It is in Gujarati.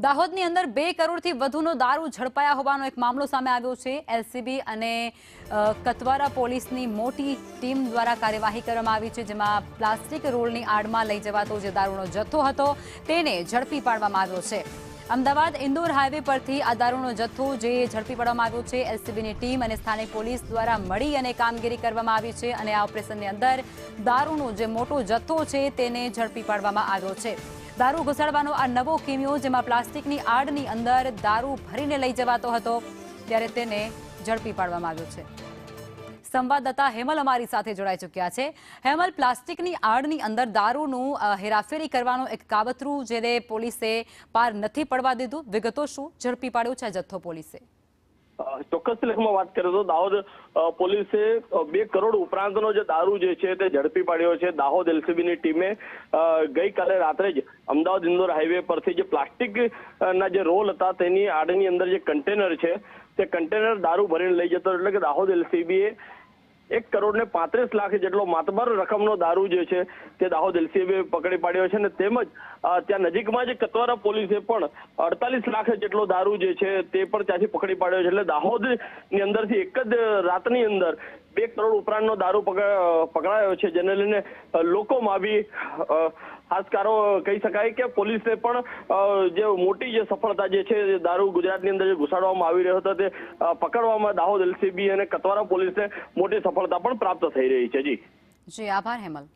દાહોદની અંદર 2 કરોડથી વધુનો દારૂ ઝડપાયા હોવાનો એક મામલો સામે આવ્યો છે। એલસીબી અને કતવારા પોલીસની મોટી ટીમ દ્વારા કાર્યવાહી કરવામાં આવી છે, જેમાં પ્લાસ્ટિક રોલની આડમાં લઈ જવાતો જે દારૂનો જથ્થો હતો તેને ઝડપી પાડવામાં આવ્યો છે। અમદાવાદ ઇન્દોર હાઈવે પરથી આ દારૂનો જથ્થો જે ઝડપી પાડવામાં આવ્યો છે। એલસીબીની ટીમ અને સ્થાનિક પોલીસ દ્વારા મળી અને કામગીરી કરવામાં આવી છે અને આ ઓપરેશનની અંદર દારૂનો જે મોટો જથ્થો છે તેને ઝડપી પાડવામાં આવ્યો છે। દારૂ ઘુસાડવાનો આ નવો કિમિયો, જેમાં પ્લાસ્ટિકની આડની અંદર દારૂ ભરીને લઈ જવાતો હતો, ત્યારે તેને ઝડપી પાડવામાં આવ્યો છે। સંવાદદાતા હેમલ અમારી સાથે જોડાઈ ચૂક્યા છે। હેમલ, પ્લાસ્ટિકની આડની અંદર દારૂનું હેરાફેરી કરવાનું એક કાવતરું જેને પોલીસે પાર નથી પડવા દીધું, વિગતો શું ઝડપી પાડ્યો છે જથ્થો પોલીસે? ચોક્કસ લેખમાં વાત કરીએ તો દાહોદ પોલીસે 2 કરોડ ઉપરાંતનો જે દારૂ જે છે તે ઝડપી પાડ્યો છે। દાહોદ એલસીબીની ટીમે ગઈકાલે રાત્રે જ અમદાવાદ ઇન્દોર હાઈવે પરથી જે પ્લાસ્ટિક ના જે રોલ હતા તેની આડની અંદર જે કન્ટેનર છે તે કન્ટેનર દારૂ ભરીને લઈ જતો, એટલે કે દાહોદ એલસીબીએ 1 કરોડ ને 35 લાખ જેટલો માતબર રકમનો દારૂ જે છે તે દાહોદ એલસીબીએ પકડી પાડ્યો છે અને તેમજ ત્યાં નજીકમાં જે કતવારા પોલીસે પણ 48 લાખ જેટલો દારૂ જે છે તે પણ ત્યાંથી પકડી પાડ્યો છે। એટલે દાહોદની અંદરથી એક જ રાતની અંદર 2 કરોડ ઉપરાંતનો દારૂ પકડાયો છે, જેને લઈને લોકોમાં બી હાશકારો કહી શકાય કે પોલીસે પણ જે મોટી જે સફળતા જે છે દારૂ ગુજરાતની અંદર જે ઘુસાડવામાં આવી રહ્યો હતો તે પકડવામાં દાહોદ એલસીબી અને કતવારા પોલીસને મોટી સફળતા પણ પ્રાપ્ત થઈ રહી છે। જી આભાર હેમલ।